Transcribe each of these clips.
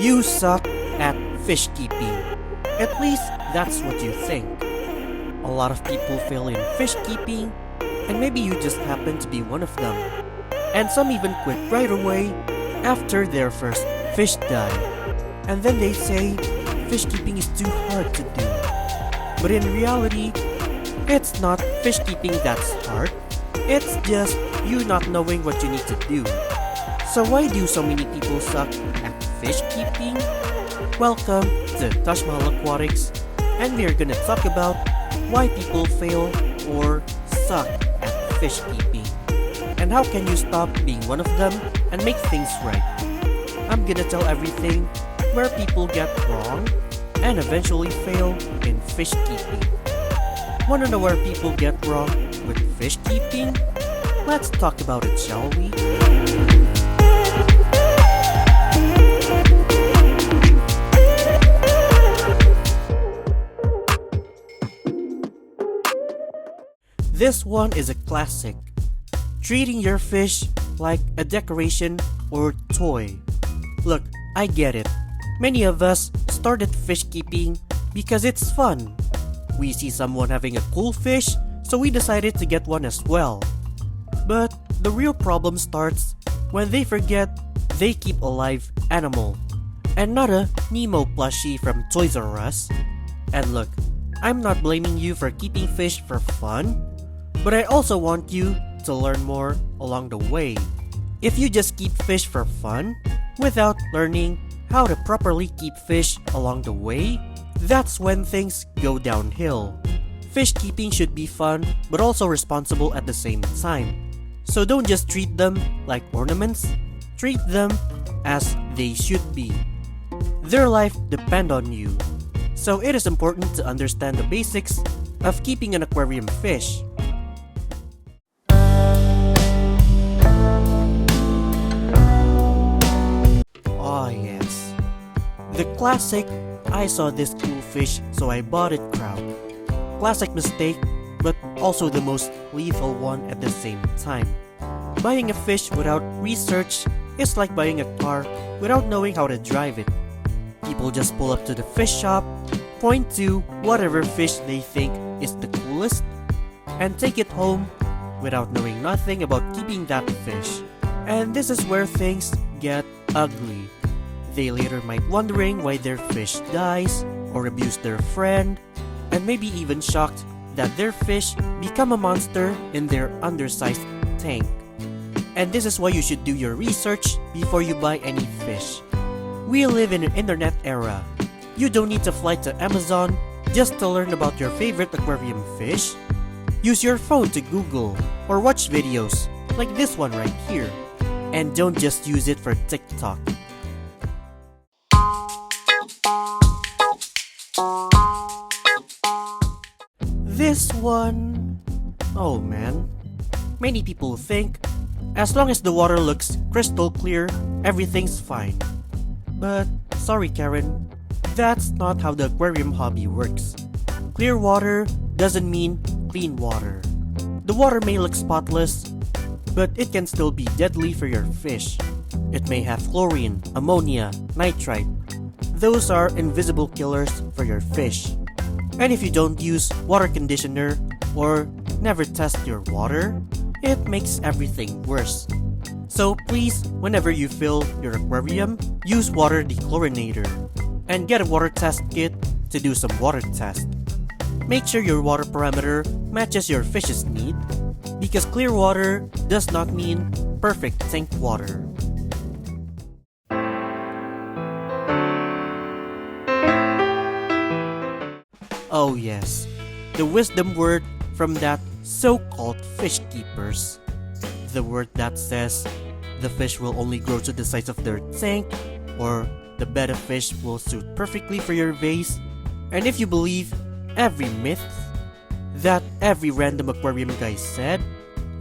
You suck at fish keeping. At least that's what you think. A lot of people fail in fish keeping, and maybe you just happen to be one of them. And some even quit right away after their first fish die. And then they say fish keeping is too hard to do. But in reality, it's not fish keeping that's hard. It's just you not knowing what you need to do. So why do so many people suck at fish keeping? Welcome to Taj Mahal Aquatics, and we're gonna talk about why people fail or suck at fish keeping, and how can you stop being one of them and make things right. I'm gonna tell everything where people get wrong and eventually fail in fish keeping. Wanna know where people get wrong with fish keeping? Let's talk about it, shall we? This one is a classic. Treating your fish like a decoration or toy. Look, I get it. Many of us started fish keeping because it's fun. We see someone having a cool fish, so we decided to get one as well. But the real problem starts when they forget they keep a live animal, and not a Nemo plushie from Toys R Us. And look, I'm not blaming you for keeping fish for fun, but I also want you to learn more along the way. If you just keep fish for fun, without learning how to properly keep fish along the way, that's when things go downhill. Fish keeping should be fun, but also responsible at the same time. So don't just treat them like ornaments, treat them as they should be. Their life depends on you. So it is important to understand the basics of keeping an aquarium fish. Oh yes, the classic "I saw this cool fish so I bought it" crowd. Classic mistake, but also the most lethal one at the same time. Buying a fish without research is like buying a car without knowing how to drive it. People just pull up to the fish shop, point to whatever fish they think is the coolest, and take it home without knowing nothing about keeping that fish. And this is where things get ugly. They later might wondering why their fish dies or abuse their friend, and maybe even shocked that their fish become a monster in their undersized tank. And this is why you should do your research before you buy any fish. We live in an internet era. You don't need to fly to Amazon just to learn about your favorite aquarium fish. Use your phone to Google or watch videos like this one right here. And don't just use it for TikTok. This one... oh man. Many people think as long as the water looks crystal clear, everything's fine. But sorry Karen, that's not how the aquarium hobby works. Clear water doesn't mean clean water. The water may look spotless, but it can still be deadly for your fish. It may have chlorine, ammonia, nitrite. Those are invisible killers for your fish. And if you don't use water conditioner or never test your water, it makes everything worse. So please, whenever you fill your aquarium, use water dechlorinator and get a water test kit to do some water test. Make sure your water parameter matches your fish's need, because clear water does not mean perfect tank water. Oh yes, the wisdom word from that so-called fish keepers. The word that says the fish will only grow to the size of their tank, or the betta fish will suit perfectly for your vase. And if you believe every myth that every random aquarium guy said,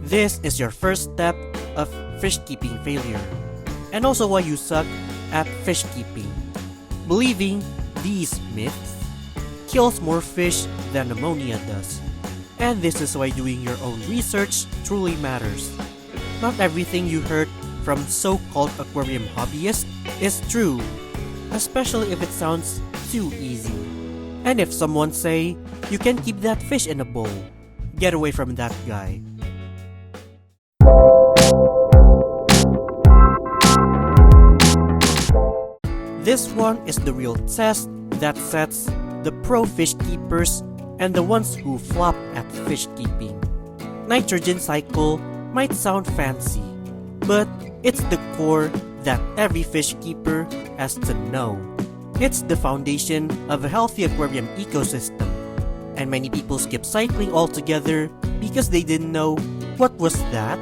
this is your first step of fish keeping failure, and also why you suck at fish keeping. Believing these myths kills more fish than ammonia does. And this is why doing your own research truly matters. Not everything you heard from so-called aquarium hobbyists is true. especially if it sounds too easy. And if someone say, you can keep that fish in a bowl, get away from that guy. This one is the real test that sets the pro fish keepers and the ones who flop at fish keeping. Nitrogen cycle might sound fancy, but it's the core that every fish keeper has to know. It's the foundation of a healthy aquarium ecosystem, and many people skip cycling altogether because they didn't know what was that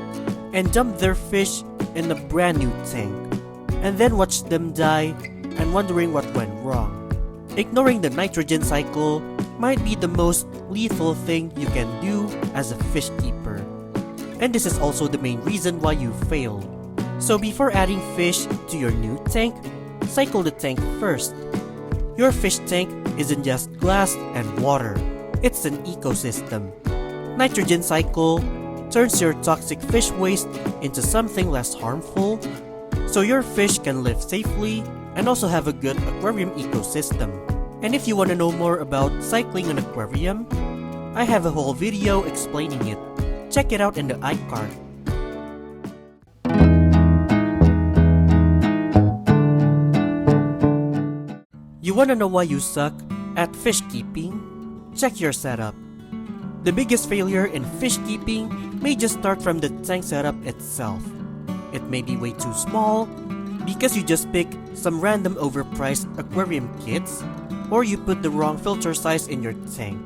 and dumped their fish in a brand new tank, and then watched them die and wondering what went wrong. Ignoring the nitrogen cycle might be the most lethal thing you can do as a fish keeper. And this is also the main reason why you fail. So before adding fish to your new tank, cycle the tank first. Your fish tank isn't just glass and water, it's an ecosystem. Nitrogen cycle turns your toxic fish waste into something less harmful, so your fish can live safely and also have a good aquarium ecosystem. And if you want to know more about cycling an aquarium, I have a whole video explaining it. Check it out in the iCard. You want to know why you suck at fish keeping? Check your setup. The biggest failure in fish keeping may just start from the tank setup itself. It may be way too small because you just pick some random overpriced aquarium kits, or you put the wrong filter size in your tank.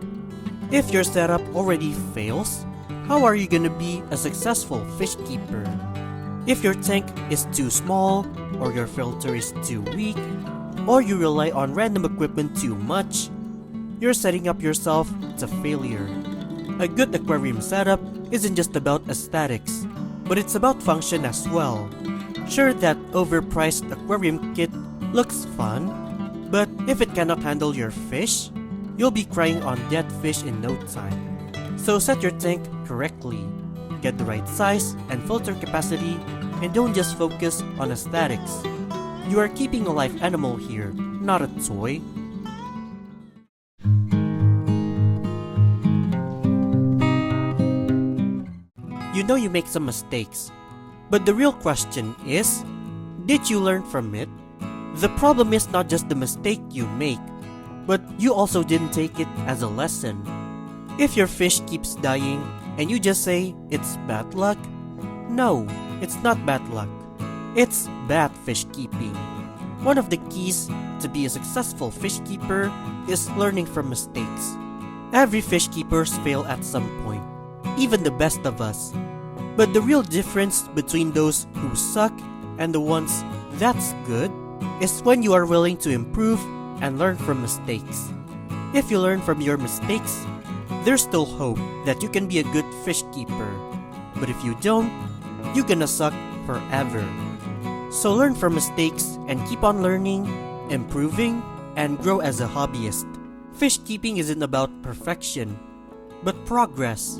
If your setup already fails, how are you gonna be a successful fish keeper? If your tank is too small, or your filter is too weak, or you rely on random equipment too much, you're setting up yourself to failure. A good aquarium setup isn't just about aesthetics, but it's about function as well. Sure, that overpriced aquarium kit looks fun, but if it cannot handle your fish, you'll be crying on dead fish in no time. So set your tank correctly, get the right size and filter capacity, and don't just focus on aesthetics. You are keeping a live animal here, not a toy. You know you make some mistakes, but the real question is, did you learn from it? The problem is not just the mistake you make, but you also didn't take it as a lesson. If your fish keeps dying and you just say it's bad luck, no, it's not bad luck. It's bad fish keeping. One of the keys to be a successful fish keeper is learning from mistakes. Every fish keepers fail at some point, even the best of us. But the real difference between those who suck and the ones that's good is when you are willing to improve and learn from mistakes. If you learn from your mistakes, there's still hope that you can be a good fish keeper. But if you don't, you're gonna suck forever. So learn from mistakes and keep on learning, improving, and grow as a hobbyist. Fish keeping isn't about perfection, but progress.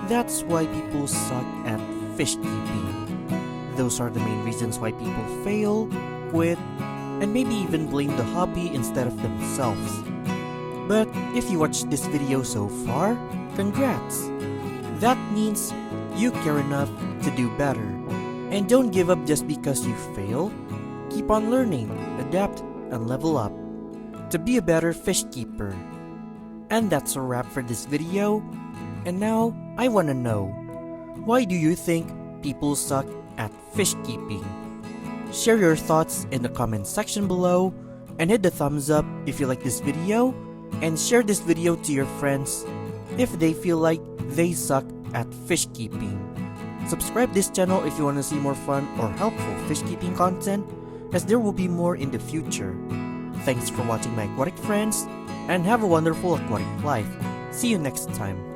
That's why people suck at fish keeping. Those are the main reasons why people fail, quit, and maybe even blame the hobby instead of themselves. But if you watched this video so far, congrats! That means you care enough to do better. And don't give up just because you fail. Keep on learning, adapt, and level up to be a better fish keeper. And that's a wrap for this video. And now, I wanna know, why do you think people suck at fish keeping? Share your thoughts in the comment section below, and hit the thumbs up if you like this video, and share this video to your friends if they feel like they suck at fish keeping. Subscribe this channel if you want to see more fun or helpful fish keeping content, as there will be more in the future. Thanks for watching my aquatic friends, and have a wonderful aquatic life. See you next time.